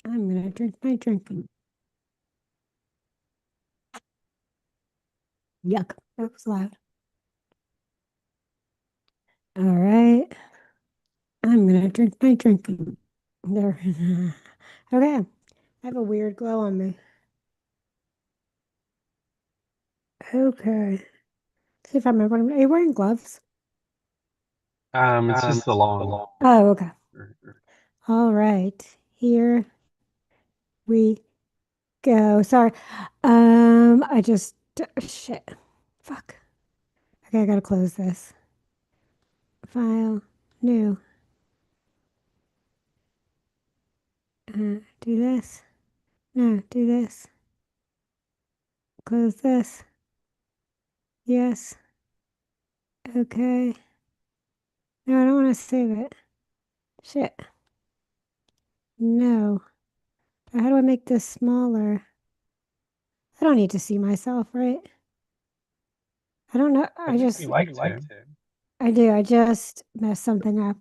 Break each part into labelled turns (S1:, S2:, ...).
S1: I'm gonna drink my drink. Yuck, that was loud. All right, I'm gonna drink my drink. There. Okay, I have a weird glow on me. Okay, see if I'm remembering. Are you wearing gloves?
S2: It's just the long.
S1: Oh, okay.
S2: er,
S1: All right, here we go. Sorry. I just shit. Fuck. Okay, I gotta close this. File. New. Do this. No, do this. Close this. Yes. Okay. No, I don't want to save it. Shit. No. How do I make this smaller? I don't need to see myself, right? I don't know.
S2: I think you like to.
S1: I do. I just messed something up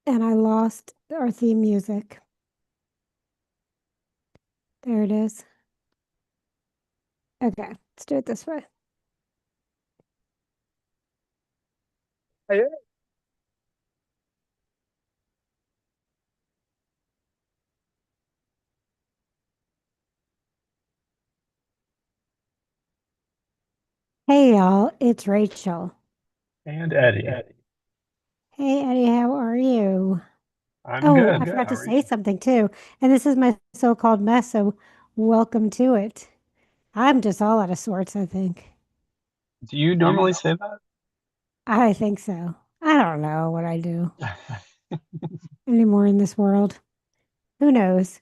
S1: and I lost our theme music. There it is. Okay, let's do it this way.
S2: Yeah.
S1: Hey, y'all. It's Rachel.
S2: And Eddie,
S1: Hey, Eddie, how are you?
S2: I'm
S1: Oh, I
S2: good.
S1: forgot
S2: How
S1: to
S2: are
S1: say
S2: you?
S1: something too. And this is my so-called mess, so welcome to it. I'm just all out of sorts, I think.
S2: Do you normally say
S1: I think so. I don't know what I do
S2: that?
S1: anymore in this world. Who knows?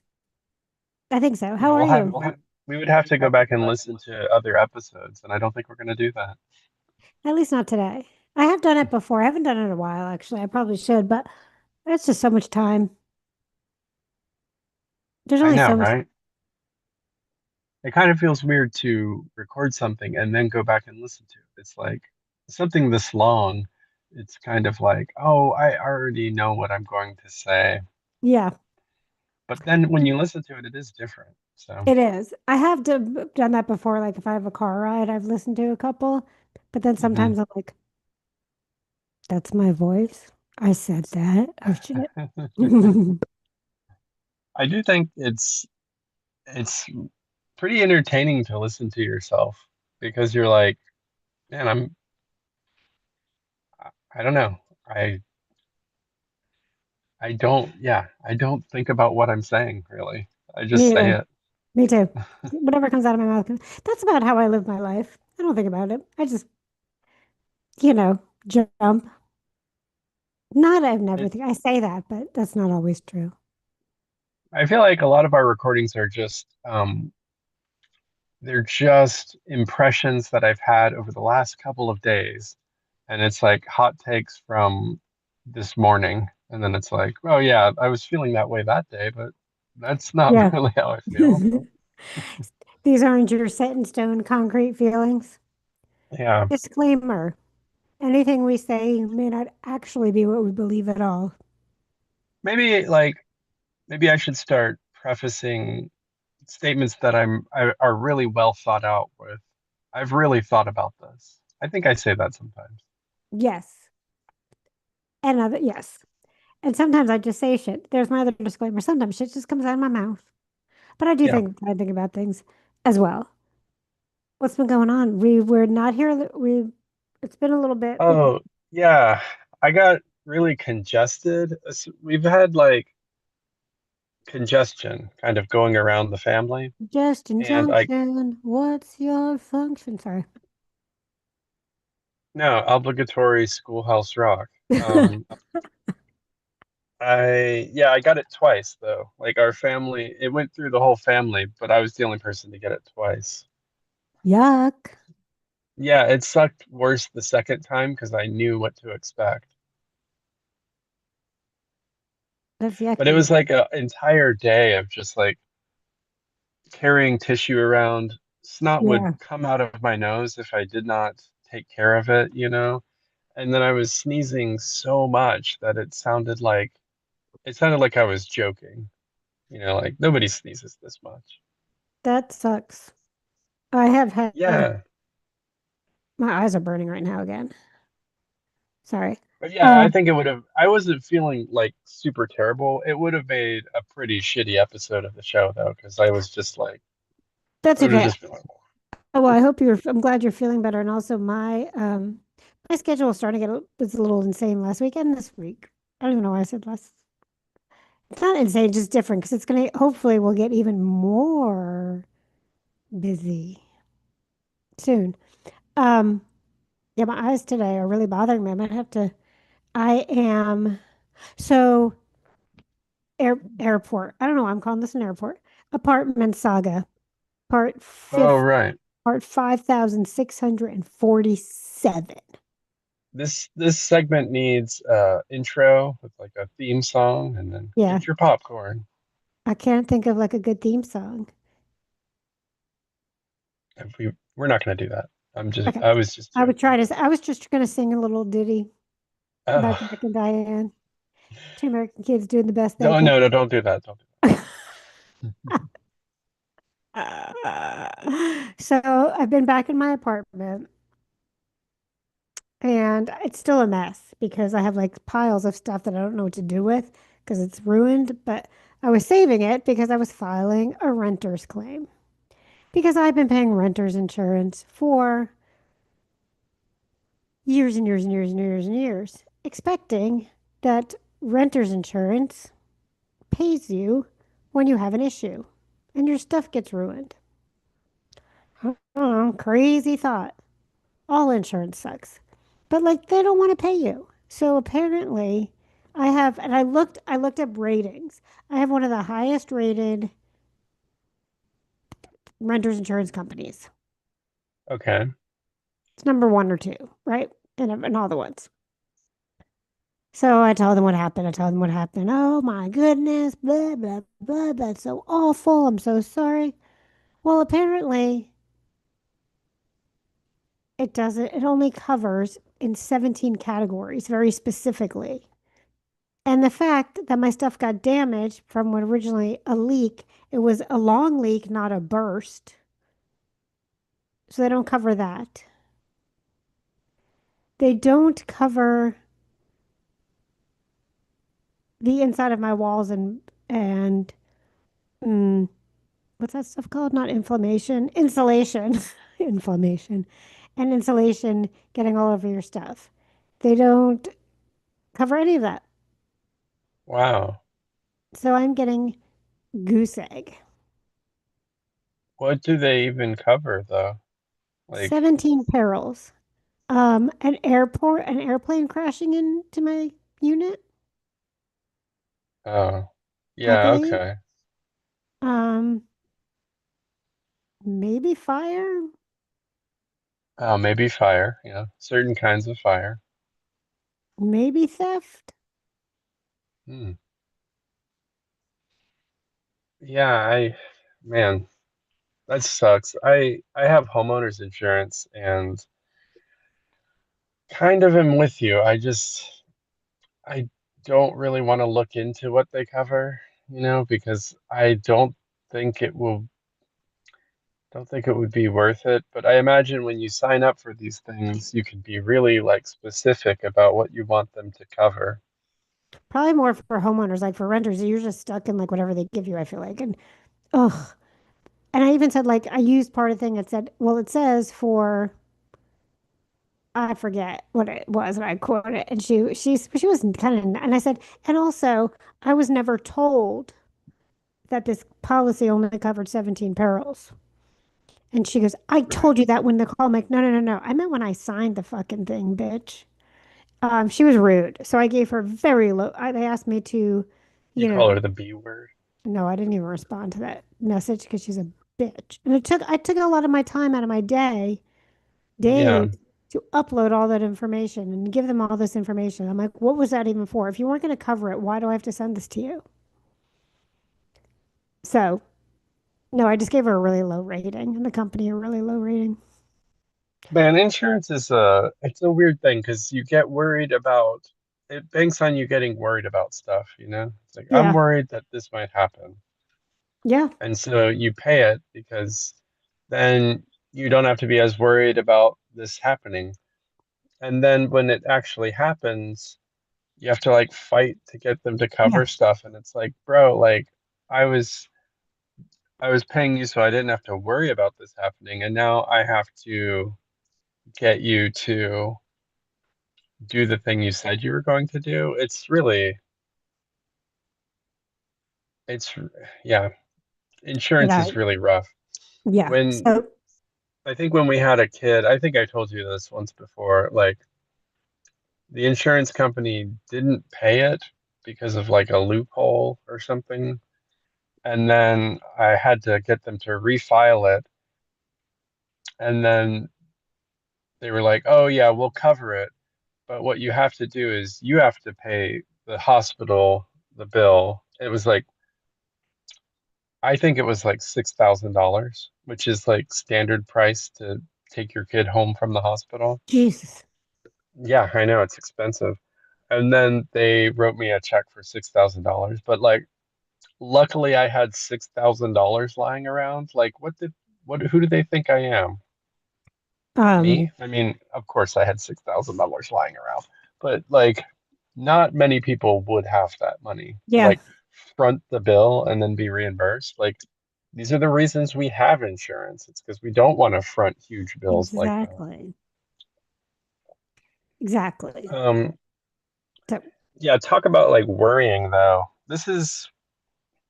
S1: I think so.
S2: Yeah,
S1: How are you?
S2: we would have to go back and listen to other episodes, and I don't think we're going to do that.
S1: At least not today. I have done it before. I haven't done it in a while, actually. I probably should, but it's just so much time. There's
S2: I
S1: only
S2: know,
S1: so much.
S2: right? It kind of feels weird to record something and then go back and listen to it. It's like something this long. It's kind of like, oh, I already know what I'm going to say.
S1: Yeah,
S2: But then when you listen to it, it is different. So,
S1: it is. I have done that before. Like if I have a car ride, I've listened to a couple, but then
S2: mhm.
S1: sometimes I'm like, that's my voice. I said that. Oh shit.
S2: I do think it's pretty entertaining to listen to yourself because you're like, man, I don't know. I I don't think about what I'm saying really. I just
S1: Me
S2: say
S1: either.
S2: it.
S1: Me too. Whatever comes out of my mouth. That's about how I live my life. I don't think about it. I just, jump. Not I never
S2: It
S1: think. I say that, but that's not always true.
S2: I feel like a lot of our recordings are just they're just impressions that I've had over the last couple of days. And it's like hot takes from this morning. And then it's like, oh yeah, I was feeling that way that day, but that's not
S1: Yeah.
S2: really how I feel.
S1: These aren't your set in stone concrete feelings.
S2: Yeah.
S1: Disclaimer. Anything we say may not actually be what we believe at all.
S2: Maybe maybe I should start prefacing statements that are really well thought out with. I've really thought about this. I think I say that sometimes.
S1: Yes. And other, yes. And sometimes I just say shit. There's my other disclaimer. Sometimes shit just comes out of my mouth. But I do
S2: Yeah.
S1: think I think about things as well. What's been going on? We were not here. It's been a little bit
S2: Oh, yeah. I got really congested. We've had like congestion kind of going around the family.
S1: Justin
S2: And I,
S1: Junction. What's your function? Sorry.
S2: no, obligatory Schoolhouse Rock. Um, I got it twice though. Like our family, it went through the whole family, but I was the only person to get it twice.
S1: Yuck.
S2: Yeah, it sucked worse the second time because I knew what to expect.
S1: That's
S2: But it
S1: yucky.
S2: was like an entire day of just like carrying tissue around. Snot would
S1: Yeah.
S2: come out of my nose if I did not take care of it, you know? And then I was sneezing so much that it sounded like I was joking. Like nobody sneezes this much.
S1: That sucks. I have had
S2: Yeah.
S1: my eyes are burning right now again. Sorry.
S2: But yeah, I
S1: Um,
S2: think it would have, I wasn't feeling like super terrible. It would have made a pretty shitty episode of the show though, because I was just like,
S1: that's
S2: I would have
S1: okay.
S2: just been like,
S1: Oh, well, I'm glad you're feeling better. And also my schedule was starting to was a little insane last week and this week. I don't even know why I said last. It's not insane, just different because it's gonna hopefully we'll get even more busy soon. Um, yeah, my eyes today are really bothering me. I might have to I am so airport. I don't know why I'm calling this an airport. Apartment saga, part
S2: oh,
S1: fifth,
S2: right.
S1: part 5,647.
S2: This segment needs intro with like a theme song and then
S1: Yeah,
S2: get your popcorn.
S1: I can't think of like a good theme song.
S2: If we're not going to do that.
S1: Okay.
S2: I was just joking.
S1: I was just gonna sing a little ditty about
S2: Oh,
S1: Jack and Diane. Two American kids doing the best they
S2: no,
S1: can.
S2: no, no, don't do that. Don't do
S1: So I've been back in my apartment and it's still a mess because I have like piles of stuff that I don't know what to do with because it's ruined. But I was saving it because I was filing a renter's claim because I've been paying renter's insurance for years and years and years and years and years, expecting that renter's insurance pays you when you have an issue and your stuff gets ruined. Oh, crazy thought. All insurance sucks. But like they don't want to pay you. So apparently and I looked up ratings. I have one of the highest rated renters insurance companies.
S2: that. Okay.
S1: It's number one or two, right? In all the ones. So I tell them what happened. I tell them what happened. Oh my goodness, blah, blah, blah. That's so awful. I'm so sorry. Well, apparently it only covers in 17 categories very specifically. And the fact that my stuff got damaged from what originally a leak, it was a long leak, not a burst. So they don't cover that. They don't cover the inside of my walls and mm, what's that stuff called? Not inflammation, insulation, inflammation, and insulation getting all over your stuff. They don't cover any of that.
S2: Wow.
S1: So I'm getting goose egg.
S2: What do they even cover though? Like,
S1: 17 perils. An airplane crashing into my unit,
S2: oh,
S1: I
S2: yeah,
S1: believe.
S2: okay.
S1: Um, Maybe fire,
S2: Oh, maybe fire, certain kinds of fire.
S1: maybe theft.
S2: Hmm. Yeah, man, that sucks. I have homeowners insurance and kind of am with you. I don't really want to look into what they cover, because think it will don't think it would be worth it. But I imagine when you sign up for these things, you can be really like specific about what you want them to cover.
S1: Probably more for homeowners, like for renters, you're just stuck in like whatever they give you, I feel like. And ugh. And I even said like I used part of the thing that said, well, it says for I forget what it was, and I quoted it. And she was kind of, and I said, and also I was never told that this policy only covered 17 perils. And she goes, I told you that when the call. I'm like, no, no, no, no. I meant when I signed the fucking thing, bitch. She was rude. So I gave her very low. They asked me to,
S2: You
S1: you
S2: call
S1: know,
S2: her the B word.
S1: no, I didn't even respond to that message because she's a bitch. And I took a lot of my time out of my days
S2: Yeah.
S1: to upload all that information and give them all this information. I'm like, what was that even for? If you weren't going to cover it, why do I have to send this to you? So no, I just gave her a really low rating and the company a really low rating.
S2: Man, insurance is it's a weird thing because you get worried about it banks on you getting worried about stuff. It's like I'm
S1: Yeah.
S2: worried that this might happen.
S1: Yeah.
S2: And so you pay it because then you don't have to be as worried about this happening. And then when it actually happens, you have to like fight to get them to
S1: Yeah.
S2: cover stuff. And it's like, bro, like I was I was paying you so I didn't have to worry about this happening, and now I have to get you to do the thing you said you were going to do. It's yeah, insurance
S1: Yeah.
S2: is really rough.
S1: Yeah.
S2: When
S1: So,
S2: I think when we had a kid, I think I told you this once before, like the insurance company didn't pay it because of like a loophole or something. And then I had to get them to refile it. And then they were like, oh, yeah, we'll cover it. But what you have to do is you have to pay the hospital the bill. It was like, I think it was like $6,000, which is like standard price to take your kid home from the hospital.
S1: Jesus.
S2: Yeah, I know it's expensive. And then they wrote me a check for $6,000. But like, luckily I had $6,000 lying around. Like, who do they think I am?
S1: Um,
S2: Me? I mean, of course I had $6,000 lying around, but like, not many people would have that money to
S1: yeah,
S2: like front the bill and then be reimbursed. Like, these are the reasons we have insurance. It's because we don't want to front huge bills like that.
S1: exactly. Exactly.
S2: Um,
S1: So
S2: yeah, talk about like worrying though. This is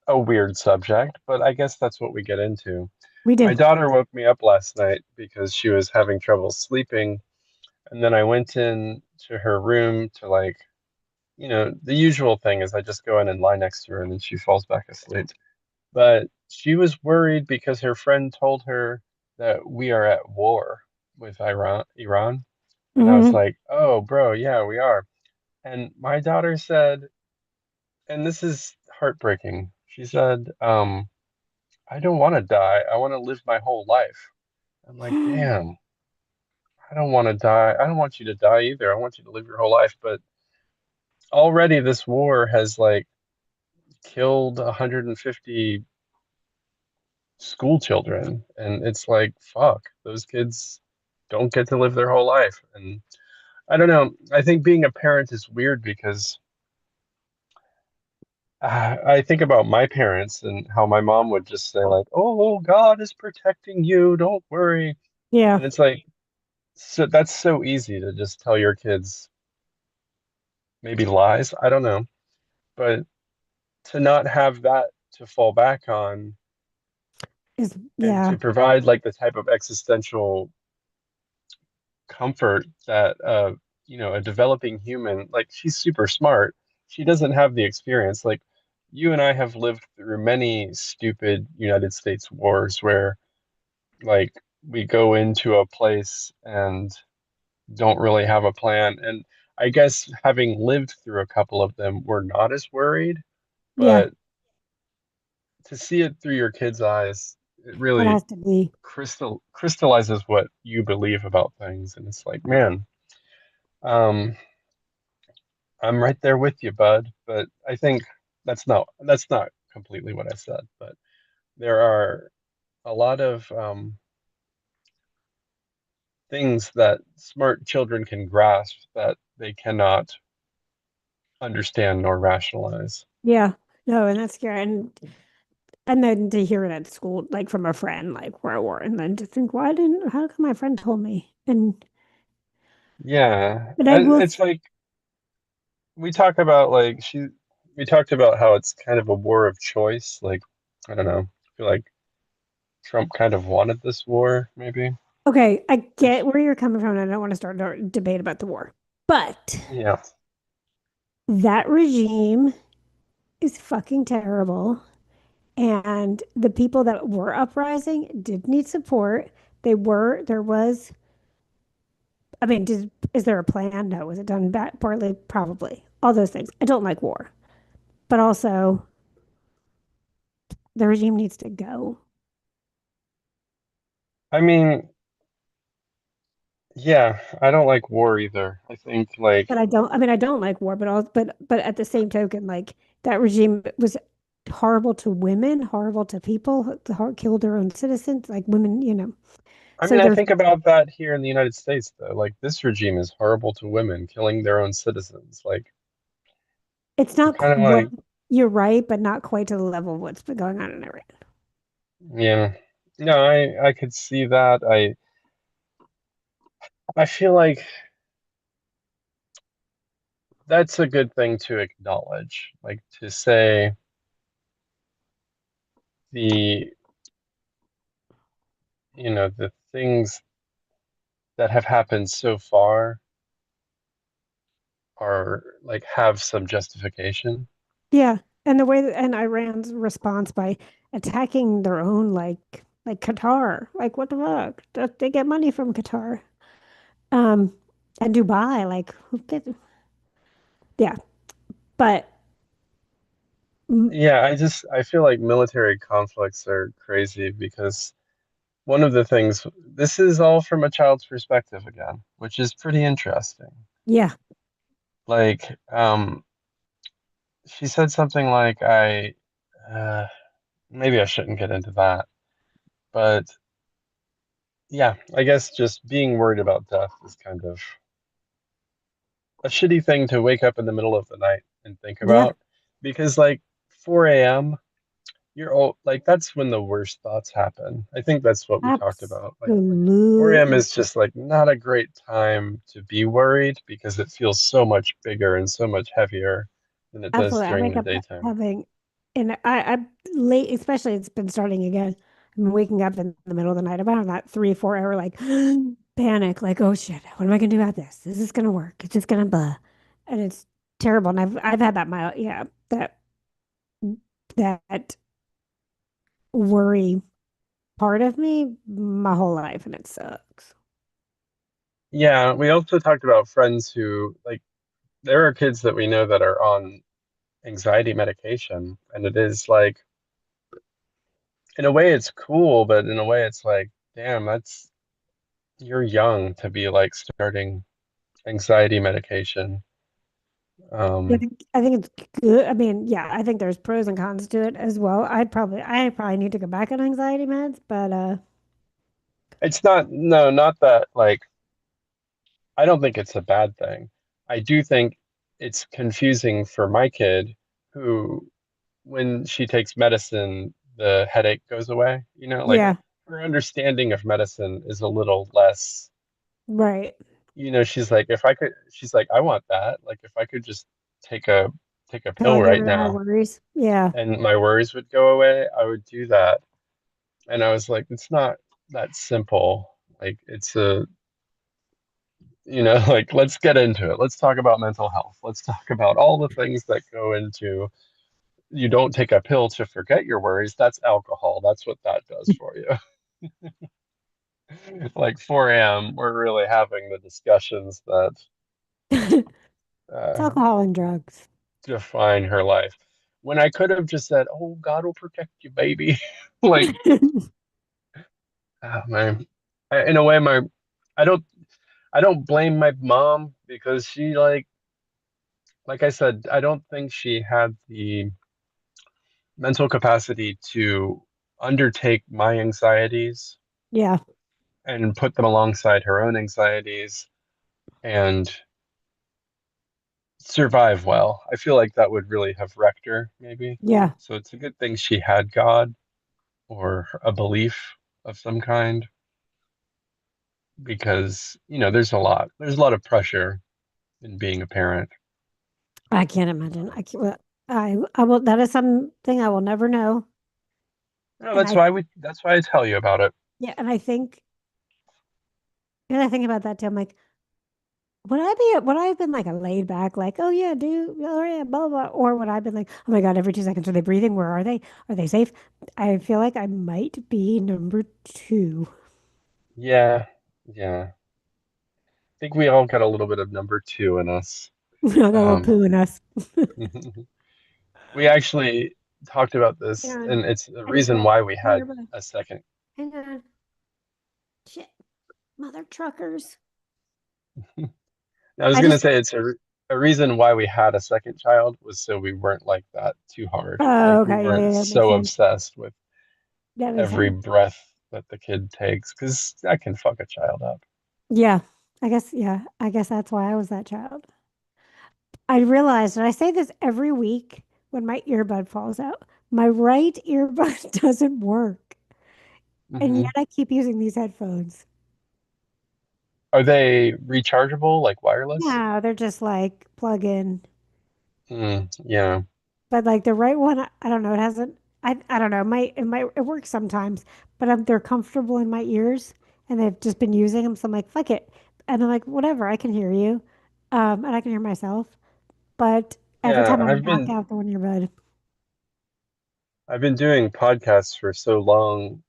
S2: a weird subject, but I guess that's what we get into.
S1: we
S2: My
S1: do.
S2: daughter woke me up last night because she was having trouble sleeping, and then I went in to her room to like, the usual thing is I just go in and lie next to her and then she falls back asleep. But she was worried because her friend told her that we are at war with Iran. And I was
S1: Hmm.
S2: like, "Oh, bro, yeah, we are." And my daughter said, and this is heartbreaking. She said, I don't want to die. I want to live my whole life. I'm like, damn, I don't want to die. I don't want you to die either. I want you to live your whole life. But already this war has like killed 150 school children. And it's like, fuck, those kids don't get to live their whole life. And I don't know. I think being a parent is weird because I think about my parents and how my mom would just say, like, oh, God is protecting you. Don't worry.
S1: Yeah.
S2: And it's like, so that's so easy to just tell your kids maybe lies. I don't know. But to not have that to fall back on and
S1: Yeah.
S2: to provide like the type of existential comfort that a developing human, like she's super smart, she doesn't have the experience. Like you and I have lived through many stupid United States wars where like we go into a place and don't really have a plan. And I guess having lived through a couple of them, we're not as worried,
S1: Yeah.
S2: but to see it through your kids' eyes, it
S1: It
S2: really
S1: has to be.
S2: crystallizes what you believe about things. And it's like, man, um, I'm right there with you, bud. But I think that's not completely what I said. But there are a lot of things that smart children can grasp that they cannot understand nor rationalize.
S1: Yeah. No, and that's scary. And then to hear it at school, like from a friend, like we're at war, and then to think, how come my friend told me?
S2: Yeah,
S1: But I
S2: and
S1: will,
S2: it's like we talk about like we talked about how it's kind of a war of choice. Like I don't know, I feel like Trump kind of wanted this war, maybe.
S1: okay, I
S2: Which
S1: get where you're coming from, and I don't want to start a debate about the war. But
S2: yeah,
S1: that regime is fucking terrible. And the people that were uprising did need support. There was, I mean, is there a plan? No. Was it done back partly? Probably. All those things. I don't like war, but also the regime needs to go.
S2: I mean, yeah, I don't like war either. I think like
S1: But I don't like war, but at the same token, like that regime was horrible to women, horrible to people, kill their own citizens, like women,
S2: I
S1: So
S2: mean, I
S1: there's,
S2: think about that here in the United States, though. Like, this regime is horrible to women, killing their own citizens. Like,
S1: it's
S2: I'm
S1: not
S2: kind of
S1: quite,
S2: like,
S1: you're right, but not quite to the level of what's been going on in Iran.
S2: yeah, no, I could see that. I feel like that's a good thing to acknowledge, like to say the, the things that have happened so far are like have some justification.
S1: Yeah. And the way that, and Iran's response by attacking their own, like Qatar, like what the fuck? They get money from Qatar. Um, and Dubai, like yeah. But mm,
S2: Yeah, I feel like military conflicts are crazy because one of the things, this is all from a child's perspective again, which is pretty interesting.
S1: yeah,
S2: Like, she said something like, uh, maybe I shouldn't get into that, but yeah, I guess just being worried about death is kind of a shitty thing to wake up in the middle of the night and think
S1: yeah,
S2: about because like 4 a.m. you're all like that's when the worst thoughts happen. I think that's what we talked about. Like 4 a.m.
S1: absolutely.
S2: is just like not a great time to be worried because it feels so much bigger and so much heavier than it does
S1: Absolutely. I
S2: during
S1: wake
S2: the
S1: up
S2: daytime.
S1: having, and I late, especially it's been starting again. I'm waking up in the middle of the night about that 3, 4 hour like panic, like, oh shit, what am I gonna do about this? Is this gonna work? It's just gonna blah. And it's terrible. And I've had that yeah, that worry part of me my whole life and it sucks.
S2: Yeah, we also talked about friends who like there are kids that we know that are on anxiety medication, and it is like in a way it's cool, but in a way it's like, damn, that's you're young to be like starting anxiety medication.
S1: I
S2: Um,
S1: think I think it's good. I mean, yeah, I think there's pros and cons to it as well. I probably need to go back on anxiety meds, but
S2: it's not, no, not that like I don't think it's a bad thing. I do think it's confusing for my kid who, when she takes medicine, the headache goes away. Like
S1: yeah,
S2: her understanding of medicine is a little less,
S1: right.
S2: she's like, if I could, she's like, I want that. Like if I could just take a pill
S1: I'll get
S2: right
S1: rid of my
S2: now
S1: worries. Yeah.
S2: and my worries would go away, I would do that. And I was like, it's not that simple. Like it's like let's get into it. Let's talk about mental health. Let's talk about all the things that go into you don't take a pill to forget your worries. That's alcohol. That's what that does for you. Like 4 a.m., we're really having the discussions that
S1: It's
S2: uh,
S1: alcohol and drugs.
S2: define her life. When I could have just said, "Oh, God will protect you, baby." Like, man, in a way, I don't, I don't blame my mom because she like I said, I don't think she had the mental capacity to undertake my anxieties
S1: Yeah.
S2: and put them alongside her own anxieties and survive well. I feel like that would really have wrecked her, maybe.
S1: Yeah.
S2: So it's a good thing she had God or a belief of some kind because, there's a lot of pressure in being a parent.
S1: I can't imagine. I can't, well, I will, that is something I will never know.
S2: No,
S1: And
S2: that's why I tell you about it.
S1: yeah, and I think about that too. I'm like, would I have been like a laid back, like, oh yeah, dude, oh yeah, blah, blah, blah, or would I have been like, oh my God, every 2 seconds, are they breathing? Where are they? Are they safe? I feel like I might be number two.
S2: Yeah, yeah. I think we all got a little bit of number two in us.
S1: I got a little
S2: Um,
S1: poo in us.
S2: we actually talked about
S1: Hang
S2: this,
S1: on.
S2: and it's the
S1: I just
S2: reason
S1: got
S2: why we had
S1: nearby.
S2: a second.
S1: Hang on. Shit. Mother truckers.
S2: I was
S1: I
S2: gonna
S1: just
S2: say a reason why we had a second child was so we weren't like that too hard.
S1: Oh,
S2: Like we
S1: okay. Yeah,
S2: weren't
S1: yeah, that makes
S2: so
S1: sense.
S2: obsessed with
S1: That makes
S2: every
S1: sense.
S2: breath that the kid takes, because that can fuck a child up.
S1: Yeah. Yeah. I guess that's why I was that child. I realized, and I say this every week when my earbud falls out, my right earbud doesn't work. And
S2: Hmm.
S1: yet I keep using these headphones.
S2: Are they rechargeable, like wireless?
S1: Yeah, they're just like plug in.
S2: Mm, yeah.
S1: But like the right one, I don't know. It hasn't. I don't know. It works sometimes, but they're comfortable in my ears, and they've just been using them. So I'm like, fuck it, and I'm like, whatever. I can hear you, and I can hear myself. But every
S2: Yeah,
S1: time I knock out the one earbud,
S2: I've been doing podcasts for so long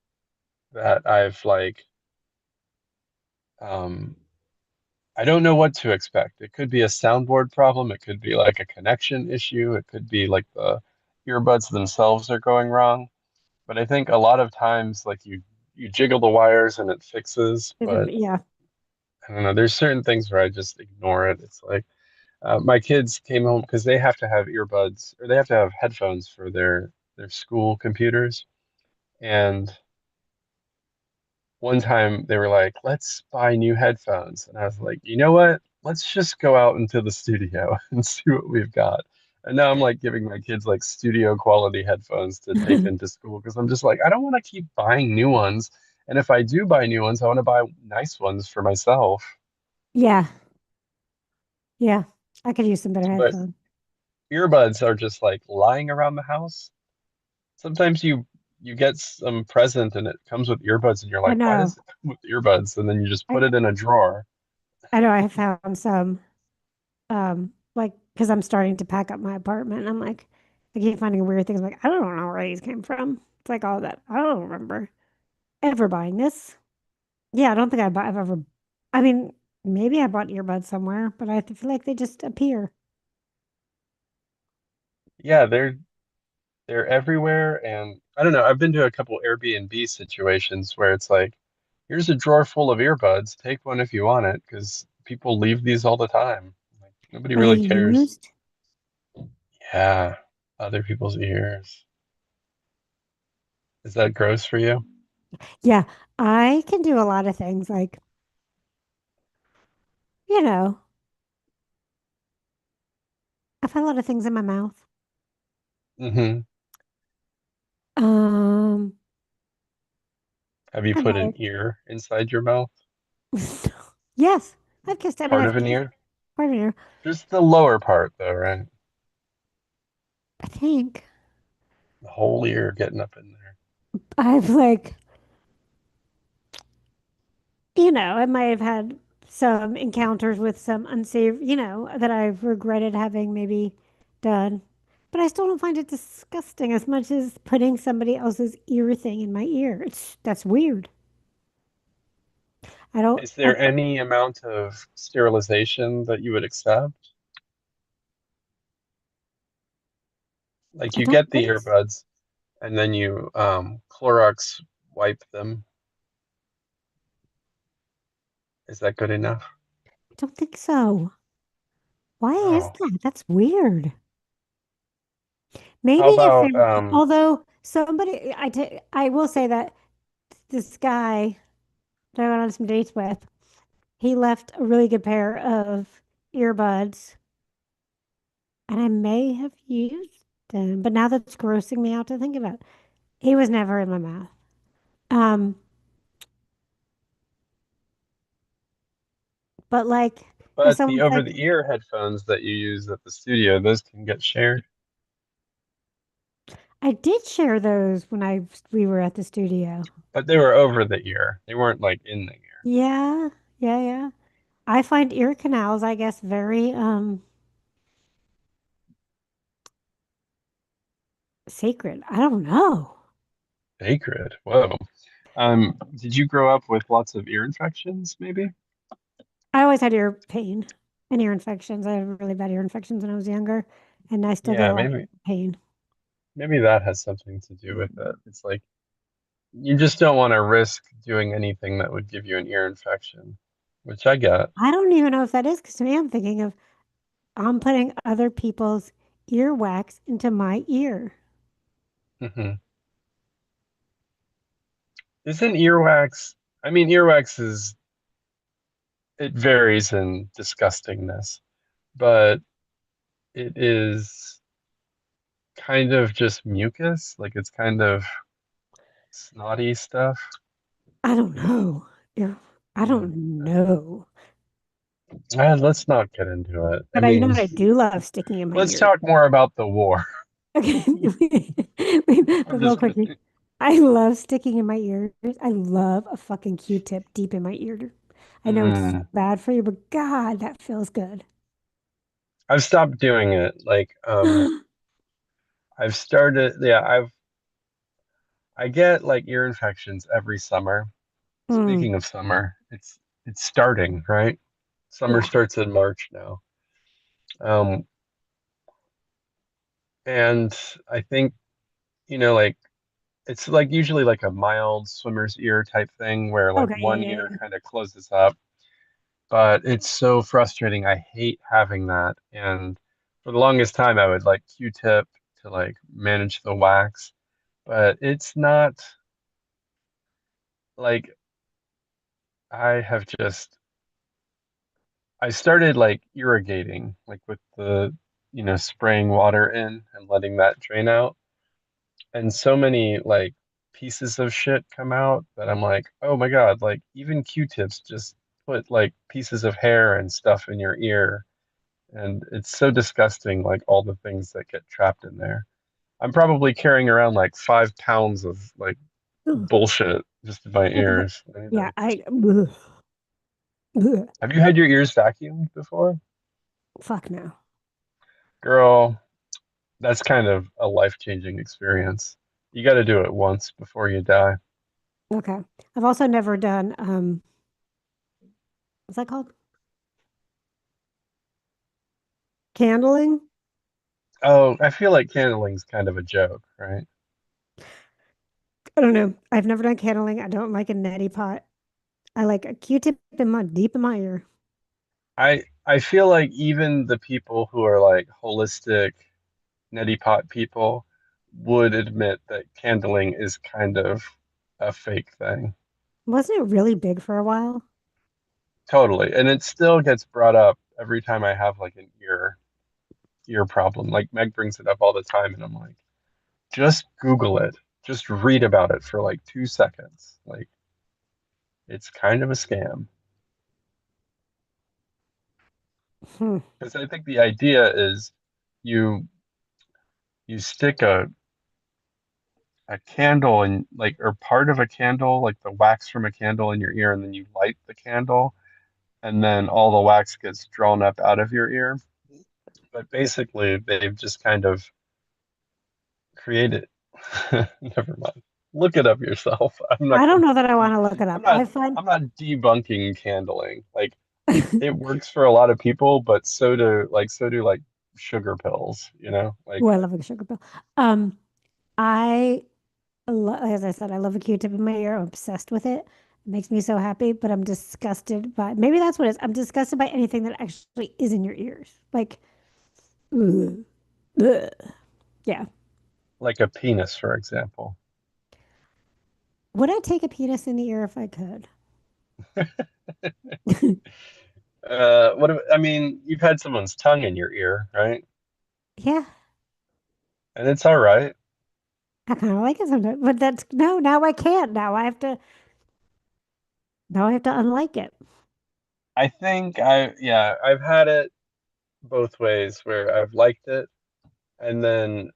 S2: that I've like um I don't know what to expect. It could be a soundboard problem, it could be like a connection issue, it could be like the earbuds themselves are going wrong. But I think a lot of times like you jiggle the wires and it fixes, but
S1: yeah,
S2: I don't know, there's certain things where I just ignore it. It's like my kids came home because they have to have earbuds or they have to have headphones for their school computers. And one time they were like, let's buy new headphones. And I was like, you know what? Let's just go out into the studio and see what we've got. And now I'm like giving my kids like studio quality headphones to take into school because I'm just like, I don't want to keep buying new ones. And if I do buy new ones, I want to buy nice ones for myself.
S1: yeah, yeah. I could use some better
S2: But
S1: headphones.
S2: earbuds are just like lying around the house. Sometimes you get some present and it comes with earbuds and you're
S1: I
S2: like, why
S1: know.
S2: does it come with earbuds? And then you just
S1: I
S2: put it in a drawer.
S1: I know. I have found some. Like because I'm starting to pack up my apartment. And I'm like, I keep finding weird things. I'm like, I don't know where these came from. It's like all that. I don't remember ever buying this. Yeah, I don't think I've ever. I mean, maybe I bought earbuds somewhere, but I feel like they just appear.
S2: Yeah, they're everywhere, and I don't know. I've been to a couple Airbnb situations where it's like, here's a drawer full of earbuds. Take one if you want it, because people leave these all the time. Like nobody
S1: Are they
S2: really cares.
S1: used?
S2: Yeah, other people's ears. Is that gross for you?
S1: Yeah, I can do a lot of things. Like, you know, I've had a lot of things in my mouth.
S2: Hmm.
S1: Um,
S2: Have you
S1: I
S2: put an
S1: might.
S2: ear inside your mouth?
S1: Yes, I've kissed. I mean,
S2: Part
S1: I've
S2: of an
S1: kissed
S2: ear?
S1: part of an ear.
S2: Just the lower part, though, right?
S1: I think
S2: The whole ear getting up in there.
S1: I've like, I might have had some encounters with some unsafe, that I've regretted having maybe done. But I still don't find it disgusting as much as putting somebody else's ear thing in my ear. That's weird. I don't
S2: Is
S1: I,
S2: there any amount of sterilization that you would accept? Like
S1: I
S2: you
S1: don't
S2: get the
S1: think
S2: earbuds and then you Clorox wipe them. Is that good enough?
S1: I don't think so. Why is
S2: Oh.
S1: that? That's weird.
S2: How
S1: Maybe if
S2: about
S1: it, although somebody I will say that this guy that I went on some dates with, he left a really good pair of earbuds and I may have used them, but now that's grossing me out to think about. He was never in my mouth. Um, but like if
S2: but the
S1: someone's
S2: over
S1: like,
S2: the ear headphones that you use at the studio, those can get shared,
S1: I did share those when we were at the studio.
S2: but they were over the ear. They weren't like in the ear.
S1: Yeah, yeah, yeah. I find ear canals, I guess, very sacred. I don't know.
S2: Sacred. Whoa. Did you grow up with lots of ear infections, maybe?
S1: I always had ear pain and ear infections. I had really bad ear infections when I was younger, and I still get
S2: Yeah,
S1: a lot of
S2: maybe
S1: pain.
S2: maybe that has something to do with it. It's like you just don't want to risk doing anything that would give you an ear infection, which I get.
S1: I don't even know if that is because to me, I'm thinking of I'm putting other people's earwax into my ear.
S2: Hmm. Isn't earwax? I mean, earwax is it varies in disgustingness, but it is kind of just mucus. Like it's kind of snotty stuff.
S1: I don't know. Ew, I
S2: Yeah.
S1: don't know.
S2: Let's not get into it. I
S1: But I, you know
S2: mean,
S1: what I do love sticking in my
S2: let's
S1: ear?
S2: talk more about the war.
S1: Okay.
S2: I'm
S1: But real
S2: just
S1: quickly,
S2: kidding.
S1: I love sticking in my ears. I love a fucking Q-tip deep in my ear. I know it's so
S2: Mm.
S1: bad for you, but God, that feels good.
S2: I've stopped doing it. Like, I've started, yeah, I get like ear infections every summer.
S1: Mm,
S2: Speaking of summer, it's starting, right? Summer
S1: yeah.
S2: starts in March now. Um, and I think, like it's like usually like a mild swimmer's ear type thing where like
S1: Okay. Yeah,
S2: one
S1: yeah,
S2: ear
S1: yeah.
S2: kind of closes up, but it's so frustrating. I hate having that. And for the longest time, I would like Q-tip to like manage the wax, but it's not like I have just I started like irrigating, like with the, spraying water in and letting that drain out. And so many like pieces of shit come out that I'm like, oh my God, like even Q-tips just put like pieces of hair and stuff in your ear. And it's so disgusting, like all the things that get trapped in there. I'm probably carrying around like 5 pounds of like
S1: Ugh.
S2: bullshit just in my ears.
S1: Yeah, ugh, ugh.
S2: Have you had your ears vacuumed before?
S1: Fuck no.
S2: Girl, that's kind of a life-changing experience. You got to do it once before you die.
S1: Okay. I've also never done, what's that called? Candling?
S2: Oh, I feel like candling's kind of a joke, right?
S1: I don't know. I've never done candling. I don't like a neti pot. I like a Q-tip in my deep in my ear.
S2: I feel like even the people who are like holistic neti pot people would admit that candling is kind of a fake thing.
S1: Wasn't it really big for a while?
S2: Totally. And it still gets brought up every time I have like an ear problem. Like Meg brings it up all the time and I'm like, just Google it. Just read about it for like 2 seconds. Like it's kind of a scam.
S1: Hmm.
S2: Because I think the idea is you you stick a candle and like or part of a candle, like the wax from a candle in your ear, and then you light the candle, and then all the wax gets drawn up out of your ear. But basically, they've just kind of created. Never mind. Look it up yourself. I'm not
S1: I don't
S2: gonna.
S1: know that I want to look it
S2: I'm
S1: up.
S2: not.
S1: I find
S2: I'm not debunking candling. Like it works for a lot of people, but so do like sugar pills. Like
S1: oh, I love a sugar pill. Um, I as I said, I love a Q-tip in my ear. I'm obsessed with it. It makes me so happy, but I'm disgusted by maybe that's what it is. I'm disgusted by anything that actually is in your ears. Like, ugh, ugh. Yeah.
S2: like a penis, for example.
S1: Would I take a penis in the ear if I could?
S2: I mean, you've had someone's tongue in your ear, right?
S1: Yeah,
S2: And it's all right.
S1: I kind of like it sometimes, but that's no. Now I can't. Now I have to. Now I have to unlike it.
S2: I think yeah, I've had it both ways where I've liked it. And then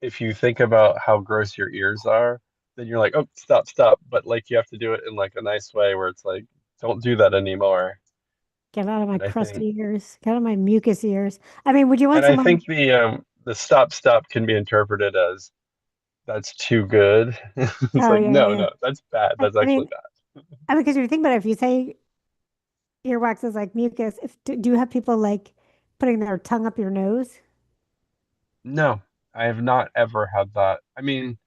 S2: if you think about how gross your ears are, then you're like, oh, stop, stop. But like you have to do it in like a nice way where it's like, don't do that anymore.
S1: Get out of my
S2: And I think,
S1: crusty ears. Get out of my mucus ears. I mean, would you
S2: and
S1: want
S2: I
S1: someone?
S2: think the stop, stop can be interpreted as that's too good. It's
S1: Oh
S2: like,
S1: yeah, yeah,
S2: no,
S1: yeah.
S2: no, that's bad.
S1: I,
S2: That's
S1: I
S2: actually
S1: mean,
S2: bad.
S1: because if you think about it, if you say earwax is like mucus, if do you have people like putting their tongue up your nose?
S2: No, I have not ever had that. I mean,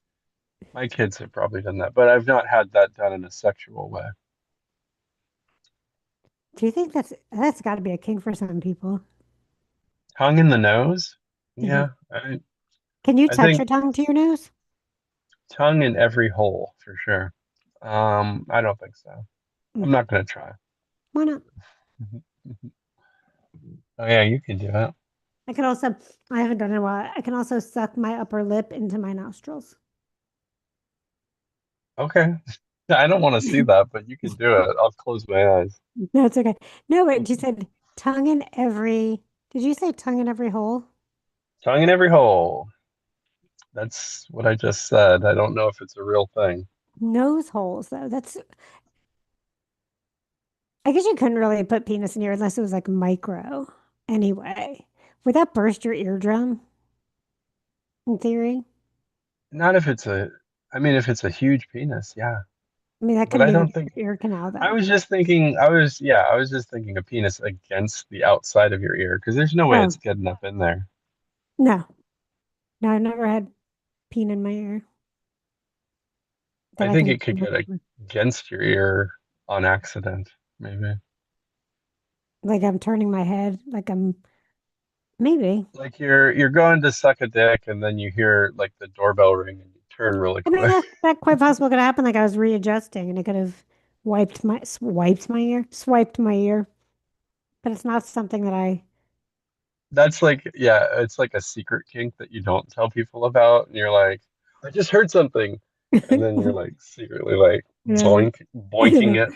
S2: my kids have probably done that, but I've not had that done in a sexual way.
S1: Do you think that's got to be a kink for some people?
S2: Tongue in the nose?
S1: Mhm.
S2: Yeah,
S1: Can you
S2: I
S1: touch
S2: think
S1: your tongue to your nose?
S2: tongue in every hole for sure. I don't think so.
S1: Mm,
S2: I'm not gonna try.
S1: why not?
S2: Oh yeah, you can do it.
S1: I can also, I haven't done it in a while. I can also suck my upper lip into my nostrils.
S2: Okay. I don't want to see that, but you can do it. I'll close my eyes.
S1: No, it's okay. No, wait, you said tongue in every, did you say tongue in every hole?
S2: Tongue in every hole. That's what I just said. I don't know if it's a real thing.
S1: Nose holes, though. That's, I guess you couldn't really put penis in here unless it was like micro. Anyway, would that burst your eardrum in theory?
S2: Not if it's a, I mean, if it's a huge penis, yeah.
S1: I mean, that
S2: But
S1: could
S2: I
S1: be
S2: don't
S1: like
S2: think,
S1: your ear canal,
S2: I
S1: though.
S2: was just thinking, I was just thinking a penis against the outside of your ear because there's no way it's
S1: Oh,
S2: getting up in there.
S1: no. No, I've never had peen in my ear that
S2: I
S1: I
S2: think
S1: can
S2: it could get
S1: remember.
S2: against your ear on accident, maybe.
S1: Like I'm turning my head, like I'm maybe.
S2: Like you're going to suck a dick and then you hear like the doorbell ring and you turn really
S1: I mean,
S2: quick.
S1: that quite possible could happen. Like I was readjusting and it could have wiped my ear, swiped my ear. But it's not something that I.
S2: That's like, yeah, it's like a secret kink that you don't tell people about. And you're like, I just heard something. And then you're like secretly like
S1: Yeah.
S2: boinking it.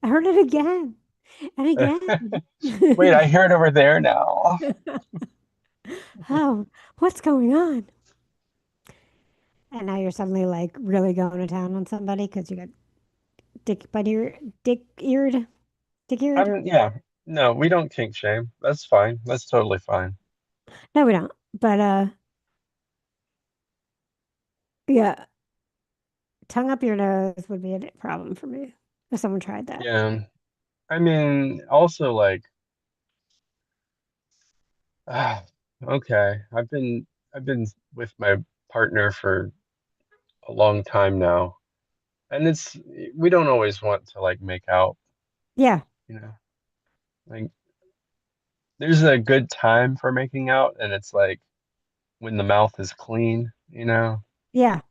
S1: I heard it again and again.
S2: Wait, I hear it over there now.
S1: Oh, what's going on? And now you're suddenly like really going to town on somebody because you got dick eared, dick eared.
S2: Yeah, no, we don't kink shame. That's fine. That's totally fine.
S1: No, we don't. But yeah, tongue up your nose would be a problem for me if someone tried that.
S2: Yeah. I mean, also like, ah, okay. I've been with my partner for a long time now, and it's we don't always want to like make out,
S1: Yeah,
S2: you know. Like there's a good time for making out, and it's like when the mouth is clean, you know.
S1: yeah.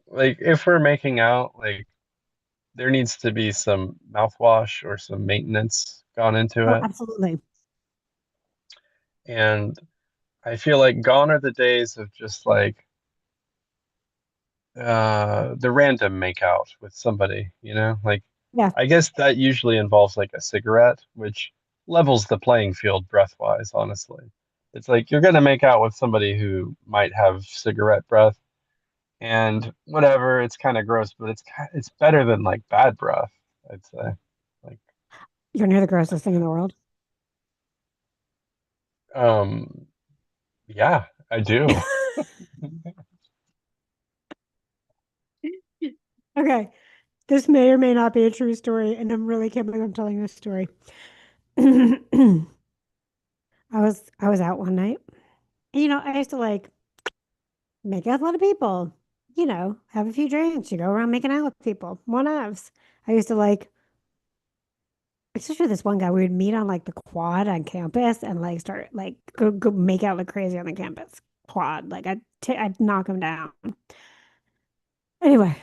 S2: Like if we're making out, like there needs to be some mouthwash or some maintenance gone into
S1: Oh,
S2: it.
S1: absolutely.
S2: And I feel like gone are the days of just like the random makeout with somebody, you know? Like
S1: Yeah,
S2: I guess that usually involves like a cigarette, which levels the playing field breath-wise, honestly. It's like you're gonna make out with somebody who might have cigarette breath and whatever, it's kind of gross, but it's better than like bad breath, I'd say. Like
S1: you're near the grossest thing in the world.
S2: um yeah, I do.
S1: Okay, this may or may not be a true story, and I'm really can't believe I'm telling this story. I was out one night. You know, I used to like make out with a lot of people. You know, have a few drinks. You go around making out with people. One ofs. I used to like, especially with this one guy. We would meet on like the quad on campus and like start like go make out like crazy on the campus quad. Like I'd knock him down. Anyway,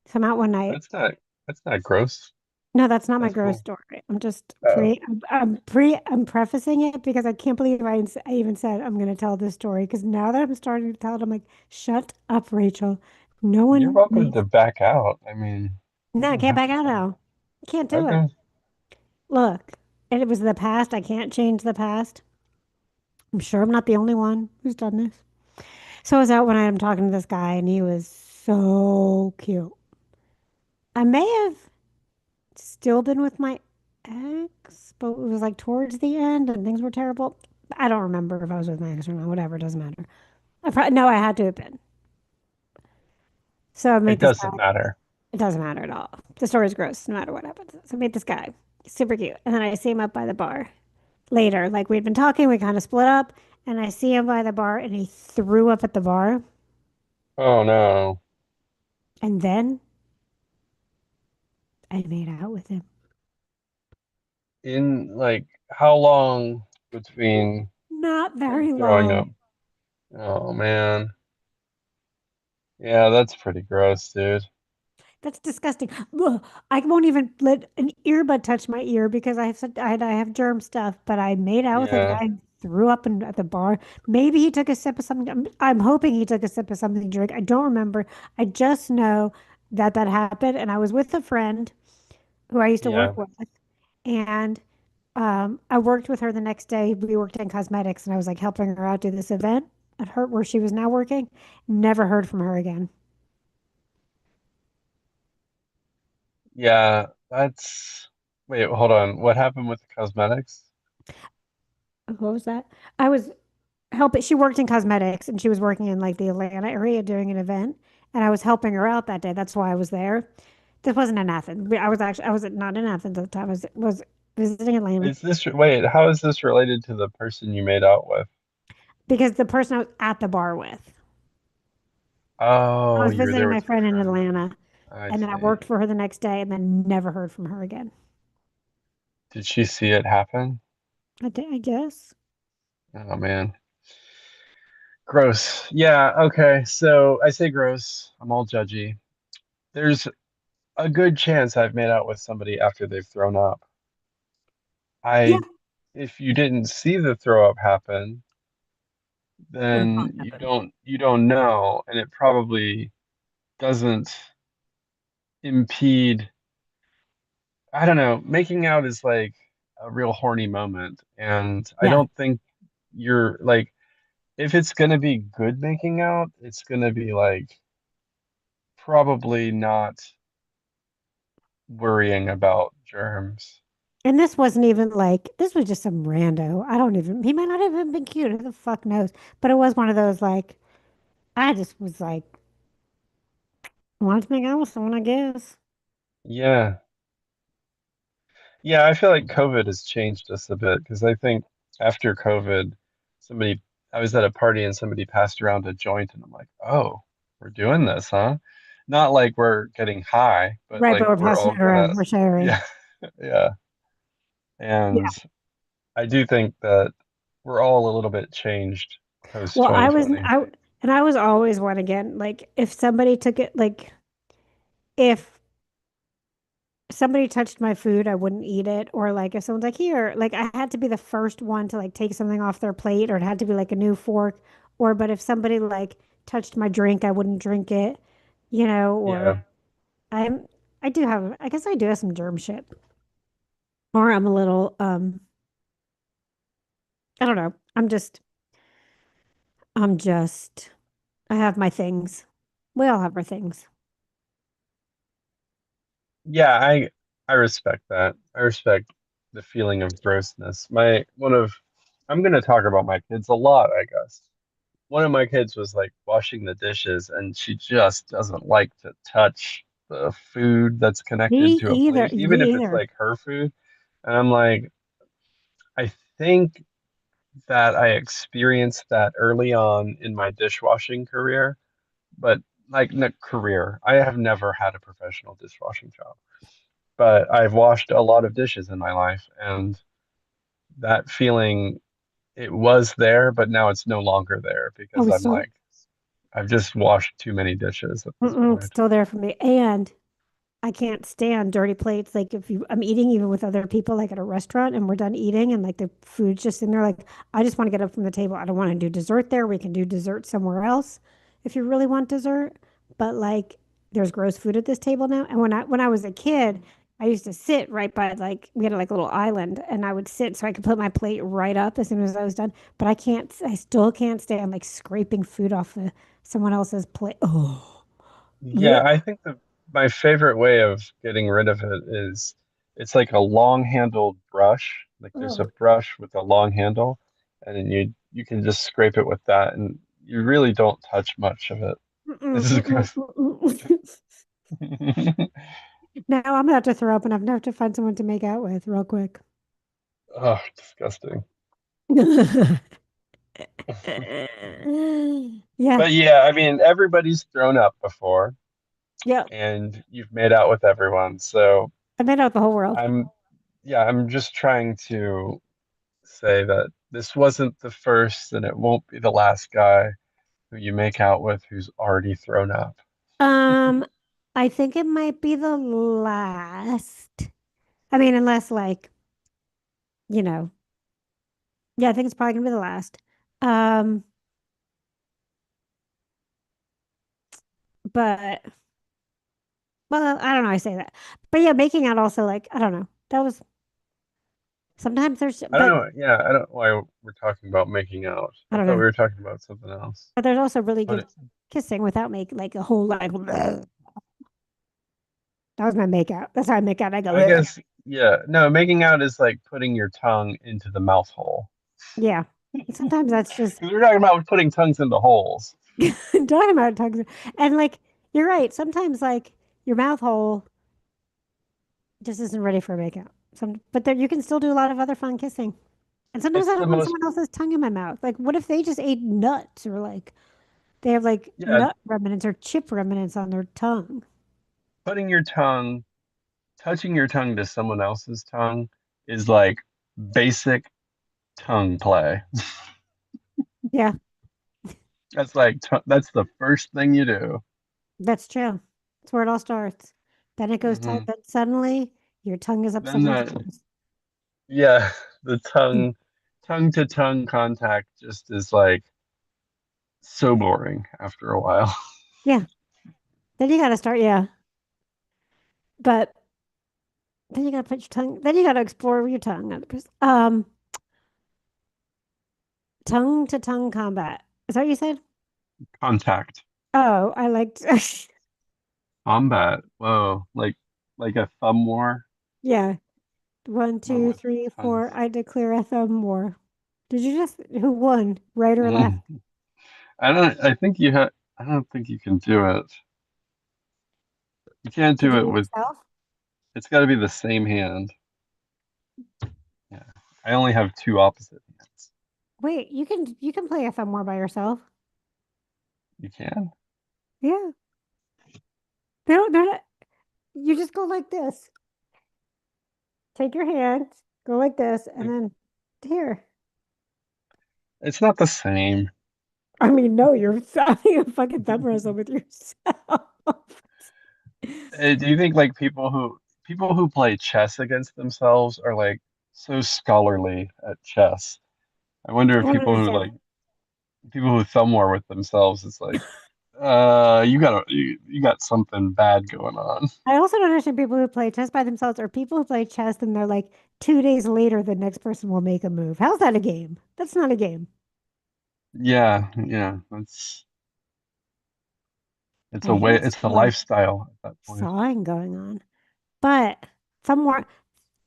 S1: so I'm out one night.
S2: That's not that's not gross.
S1: No, that's not my
S2: That's
S1: gross
S2: cool.
S1: story. I'm just
S2: Oh,
S1: I'm prefacing it because I can't believe I even said I'm going to tell this story because now that I'm starting to tell it, I'm like, shut up, Rachel. No
S2: you're
S1: one
S2: welcome
S1: needs.
S2: to back out. I mean, you
S1: No, I
S2: don't
S1: can't
S2: have
S1: back
S2: to
S1: out
S2: tell.
S1: now. I can't do it.
S2: Okay.
S1: Look, and it was the past. I can't change the past. I'm sure I'm not the only one who's done this. So I was out one night. I'm talking to this guy, and he was so cute. I may have still been with my ex, but it was like towards the end and things were terrible. I don't remember if I was with my ex or not. Whatever, it doesn't matter. No, I had to have been. So I
S2: It
S1: meet this guy.
S2: doesn't matter.
S1: It doesn't matter at all. The story's gross, no matter what happens. So I meet this guy, super cute, and then I see him up by the bar later. Like we'd been talking, we kind of split up, and I see him by the bar, and he threw up at the bar,
S2: Oh no.
S1: and then I made out with him.
S2: In like how long between?
S1: Not
S2: Like
S1: very
S2: throwing up.
S1: long.
S2: Oh man. Yeah, that's pretty gross, dude.
S1: That's disgusting. Ugh, I won't even let an earbud touch my ear because I have germ stuff. But I made out with a
S2: Yeah,
S1: guy who threw up at the bar. Maybe he took a sip of something. I'm hoping he took a sip of something to drink. I don't remember. I just know that that happened, and I was with a friend who I used to
S2: yeah.
S1: work with, and I worked with her the next day. We worked in cosmetics, and I was like helping her out do this event at her where she was now working. Never heard from her again.
S2: Yeah, that's wait, hold on. What happened with the cosmetics?
S1: What was that? I was helping. She worked in cosmetics, and she was working in like the Atlanta area doing an event, and I was helping her out that day. That's why I was there. This wasn't in Athens. I was not in Athens at the time. I was visiting Atlanta
S2: Is this wait, how is this related to the person you made out with?
S1: because the person I was at the bar with. I
S2: Oh,
S1: was
S2: you were
S1: visiting
S2: there
S1: my
S2: with your
S1: friend in
S2: friend.
S1: Atlanta,
S2: I
S1: and then I
S2: see.
S1: worked for her the next day, and then never heard from her again.
S2: Did she see it happen?
S1: I guess.
S2: Oh man. Gross. Yeah, okay. So I say gross. I'm all judgy. There's a good chance I've made out with somebody after they've thrown up.
S1: Yeah.
S2: If you didn't see the throw up happen,
S1: What the
S2: then
S1: fuck happened?
S2: you don't know, and it probably doesn't impede. I don't know. Making out is like a real horny moment, and I
S1: Yeah.
S2: don't think you're like if it's gonna be good making out, it's gonna be like probably not worrying about germs.
S1: And this wasn't even like, this was just some rando. I don't even, he might not have even been cute. Who the fuck knows? But it was one of those like, I just was like, wanted to make out with someone, I guess.
S2: Yeah. Yeah, I feel like COVID has changed us a bit because I think after COVID, somebody, I was at a party and somebody passed around a joint, and I'm like, oh, we're doing this, huh? Not like we're getting high, but
S1: Right,
S2: like
S1: but we're
S2: we're
S1: passing
S2: all
S1: it around.
S2: gonna,
S1: We're sharing.
S2: yeah, yeah.
S1: Yeah.
S2: And I do think that we're all a little bit changed post
S1: Well,
S2: 2020.
S1: I was always one again. Like, if somebody took it, like, if somebody touched my food, I wouldn't eat it. Or like if someone's like, here, like I had to be the first one to like take something off their plate, or it had to be like a new fork. Or but if somebody like touched my drink, I wouldn't drink it, or
S2: Yeah.
S1: I'm I guess I do have some germ shit. Or I'm a little I don't know. I'm just I have my things. We all have our things.
S2: Yeah, I respect that. I respect the feeling of grossness. My one of I'm gonna talk about my kids a lot, I guess. One of my kids was like washing the dishes and she just doesn't like to touch the food that's connected
S1: Me
S2: to a
S1: either.
S2: plate, even
S1: Me
S2: if it's
S1: either.
S2: like her food. And I'm like, I think that I experienced that early on in my dishwashing career, but like not career. I have never had a professional dishwashing job, but I've washed a lot of dishes in my life, and that feeling, it was there, but now it's no longer there
S1: Oh,
S2: because
S1: we
S2: I'm
S1: still
S2: like, I've just washed too many dishes at this
S1: it's
S2: point.
S1: still there for me. And I can't stand dirty plates. Like if I'm eating even with other people, like at a restaurant, and we're done eating, and like the food's just in there. Like I just want to get up from the table. I don't want to do dessert there. We can do dessert somewhere else if you really want dessert. But like, there's gross food at this table now. And when I was a kid, I used to sit right by like we had like a little island, and I would sit so I could put my plate right up as soon as I was done. But I can't. I still can't stand like scraping food off someone else's plate. Oh.
S2: Yeah, I think my favorite way of getting rid of it is it's like a long-handled brush. Like there's a
S1: Ugh.
S2: brush with a long handle, and then you can just scrape it with that, and you really don't touch much of it.
S1: Mm-mm,
S2: This is
S1: mm-mm,
S2: gross.
S1: mm-mm. Now I'm gonna have to throw up and I'm gonna have to find someone to make out with real quick.
S2: Oh, disgusting.
S1: Yeah,
S2: But yeah, I mean, everybody's thrown up before,
S1: yeah.
S2: and you've made out with everyone.
S1: I made out with the whole world.
S2: I'm, yeah, I'm just trying to say that this wasn't the first and it won't be the last guy who you make out with who's already thrown up.
S1: Um, I think it might be the last. I mean, unless like, you know, yeah, I think it's probably gonna be the last. Um, but well, I don't know, I say that. But yeah, making out also like, I don't know. That was sometimes there's
S2: I don't know. Yeah, I don't know why we're talking about making out.
S1: I
S2: I
S1: don't
S2: thought we
S1: know.
S2: were talking about something else.
S1: But there's also really
S2: But
S1: good kissing without making like a whole like that was my make out. That's how I make out. I go,
S2: I
S1: "Ugh."
S2: guess, yeah, no, making out is like putting your tongue into the mouth hole.
S1: Yeah. And sometimes that's just
S2: Because we're talking about putting tongues into holes.
S1: talking about tongues. And like you're right. Sometimes like your mouth hole just isn't ready for a make out. But there you can still do a lot of other fun kissing. And sometimes
S2: It's
S1: I
S2: the
S1: don't want
S2: most,
S1: someone else's tongue in my mouth. Like, what if they just ate nuts or like they have like
S2: yeah,
S1: nut remnants or chip remnants on their tongue?
S2: putting your tongue, touching your tongue to someone else's tongue is like basic tongue play.
S1: Yeah,
S2: That's like, that's the first thing you do.
S1: that's true. That's where it all starts. Then it goes tight.
S2: Hmm.
S1: Then suddenly your tongue is up
S2: Then
S1: someone's
S2: the,
S1: nose.
S2: yeah, the tongue to tongue contact just is like so boring after a while.
S1: Yeah. Then you got to start. Yeah. But then you got to put your tongue, then you got to explore your tongue. Tongue to tongue combat. Is that what you said?
S2: Contact.
S1: Oh, I liked,
S2: Combat. Whoa. Like a thumb war,
S1: yeah. One,
S2: but
S1: two,
S2: with
S1: three, four.
S2: tongues.
S1: I declare a thumb war. Did you just, who won? Right or left?
S2: Mhm. I don't think you can do it. You can't
S1: Did
S2: do
S1: you
S2: it
S1: do it
S2: with,
S1: yourself?
S2: it's got to be the same hand. Yeah. I only have two opposite hands.
S1: Wait, you can play a thumb war by yourself.
S2: You can?
S1: Yeah. They're not, you just go like this. Take your hand, go like this, and
S2: Like,
S1: then here.
S2: it's not the same.
S1: I mean, no, you're having a fucking thumb wrestle with yourself.
S2: Do you think like people who play chess against themselves are like so scholarly at chess? I wonder
S1: I
S2: if
S1: don't understand.
S2: people who thumb war with themselves, it's like, you got something bad going on.
S1: I also don't understand people who play chess by themselves or people who play chess and they're like 2 days later, the next person will make a move. How's that a game? That's not a game.
S2: Yeah, yeah. It's
S1: I
S2: a way,
S1: hear
S2: it's a
S1: someone
S2: lifestyle at that point.
S1: sawing going on. But thumb more,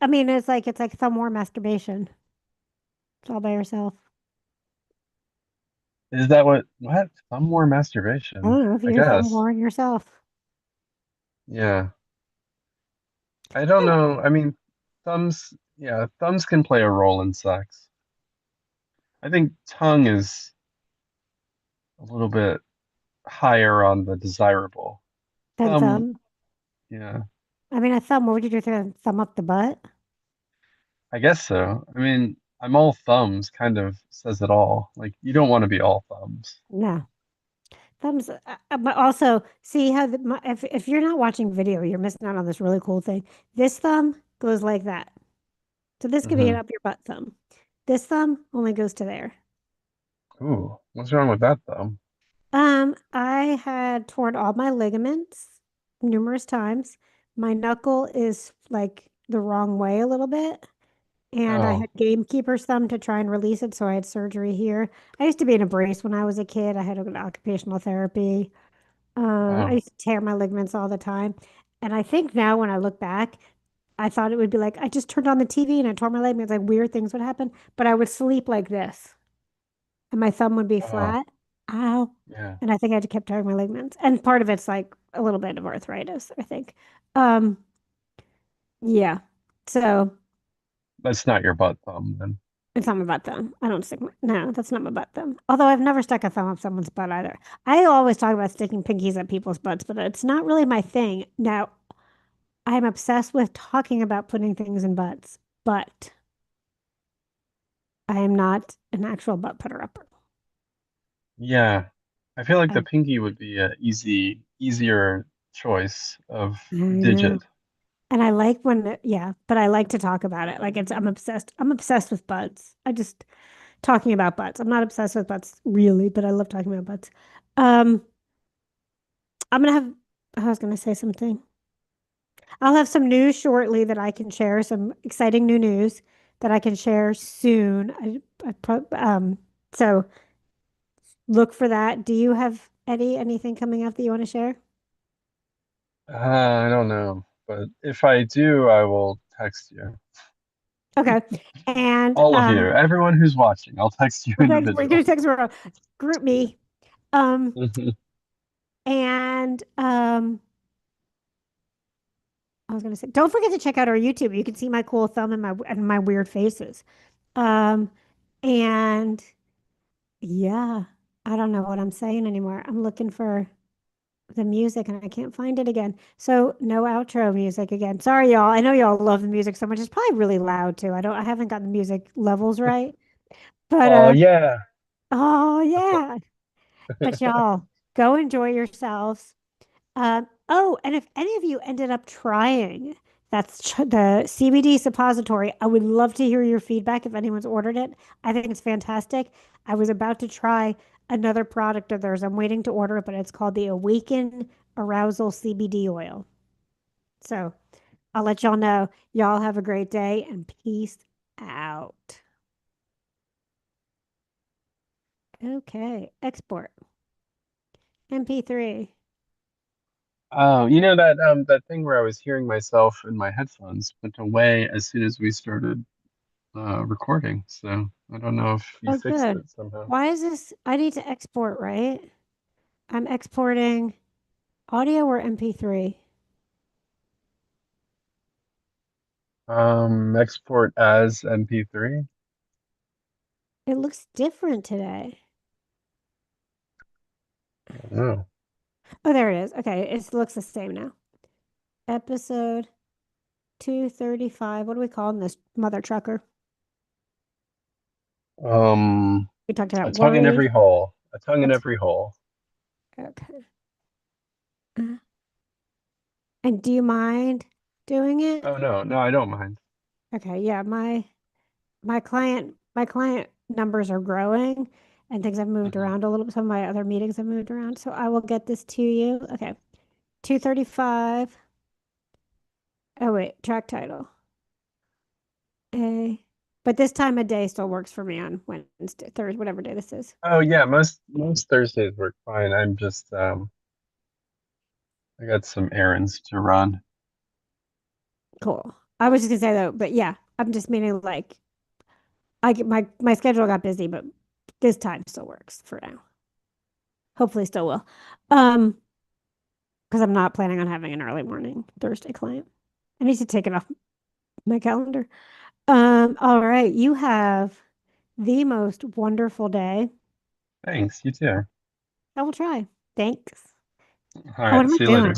S1: I mean, it's like thumb more masturbation. It's all by yourself.
S2: Is that what? Thumb war
S1: I
S2: masturbation,
S1: don't know if
S2: I
S1: you're thumb
S2: guess.
S1: warring yourself.
S2: Yeah. I don't know. I mean, thumbs can play a role in sex. I think tongue is a little bit higher on the desirable.
S1: Then
S2: Thumb,
S1: thumb.
S2: yeah,
S1: I mean, a thumb, what would you do with a thumb up the butt?
S2: I guess so. I mean, I'm all thumbs kind of says it all. Like, you don't want to be all thumbs.
S1: No. Thumbs, but also see how if you're not watching video, you're missing out on this really cool thing. This thumb goes like that. So this could be an
S2: Hmm.
S1: up your butt thumb. This thumb only goes to there.
S2: Ooh, what's wrong with that thumb?
S1: I had torn all my ligaments numerous times. My knuckle is like the wrong way a little bit. And I
S2: Oh,
S1: had gamekeeper's thumb to try and release it, so I had surgery here. I used to be in a brace when I was a kid. I had an occupational therapy. I
S2: oh,
S1: used to tear my ligaments all the time. And I think now when I look back, I thought it would be like I just turned on the TV and I tore my ligaments, like weird things would happen. But I would sleep like this, and my thumb would be
S2: oh,
S1: flat. Ow.
S2: yeah.
S1: And I think I had to keep tearing my ligaments. And part of it's like a little bit of arthritis, I think. Um, yeah. So
S2: That's not your butt thumb then.
S1: it's not my butt thumb. I don't stick no, that's not my butt thumb. Although I've never stuck a thumb up someone's butt either. I always talk about sticking pinkies up people's butts, but it's not really my thing. Now, I'm obsessed with talking about putting things in butts, but I am not an actual butt putter upper.
S2: Yeah. I feel like the
S1: I,
S2: pinky would be a easier choice of
S1: I know.
S2: digit.
S1: And I like yeah, but I like to talk about it. Like I'm obsessed. I'm obsessed with butts. I just talking about butts. I'm not obsessed with butts really, but I love talking about butts. Um, I'm gonna have, I was gonna say something. I'll have some news shortly that I can share, some exciting new news that I can share soon. So look for that. Do you have anything coming up that you want to share?
S2: I don't know, but if I do, I will text you.
S1: Okay. And
S2: All of you, everyone who's watching, I'll text you
S1: we're gonna
S2: individually.
S1: text group me. Um,
S2: Mhm.
S1: and I was gonna say, don't forget to check out our YouTube. You can see my cool thumb and my weird faces. Um, and yeah, I don't know what I'm saying anymore. I'm looking for the music and I can't find it again. So no outro music again. Sorry, y'all. I know y'all love the music so much. It's probably really loud too. I haven't gotten the music levels right. But
S2: Oh yeah.
S1: oh yeah. But y'all go enjoy yourselves. Oh, and if any of you ended up trying the CBD suppository, I would love to hear your feedback if anyone's ordered it. I think it's fantastic. I was about to try another product of theirs. I'm waiting to order it, but it's called the Awaken Arousal CBD oil. So I'll let y'all know. Y'all have a great day and peace out. Okay, export MP3.
S2: Oh, that thing where I was hearing myself in my headphones went away as soon as we started recording. So I don't know if you
S1: Oh,
S2: fixed
S1: good.
S2: it somehow.
S1: Why is this? I need to export, right? I'm exporting audio or MP3.
S2: Export as MP3.
S1: It looks different today.
S2: Oh.
S1: Oh, there it is. Okay, it looks the same now. Episode 235. What are we calling this mother trucker? We talked
S2: A
S1: about
S2: tongue in
S1: worry.
S2: every hole. A tongue in
S1: That's
S2: every hole.
S1: okay. Uh, And do you mind doing it?
S2: Oh no, no, I don't mind.
S1: Okay, yeah, my client numbers are growing and things have moved
S2: Mhm.
S1: around a little bit. Some of my other meetings have moved around. So I will get this to you. Okay. 235. Oh wait, track title. A. But this time of day still works for me on Wednesday, Thursday, whatever day this is.
S2: Oh yeah, most Thursdays work fine. I'm just I got some errands to run.
S1: Cool. I was just gonna say though, but yeah, I'm just meaning like I get my schedule got busy, but this time still works for now. Hopefully still will. Um, because I'm not planning on having an early morning Thursday client. I need to take it off my calendar. All right. You have the most wonderful day.
S2: Thanks, you too.
S1: I will try. Thanks.
S2: All
S1: Oh, what
S2: right,
S1: am I
S2: see you later.
S1: doing?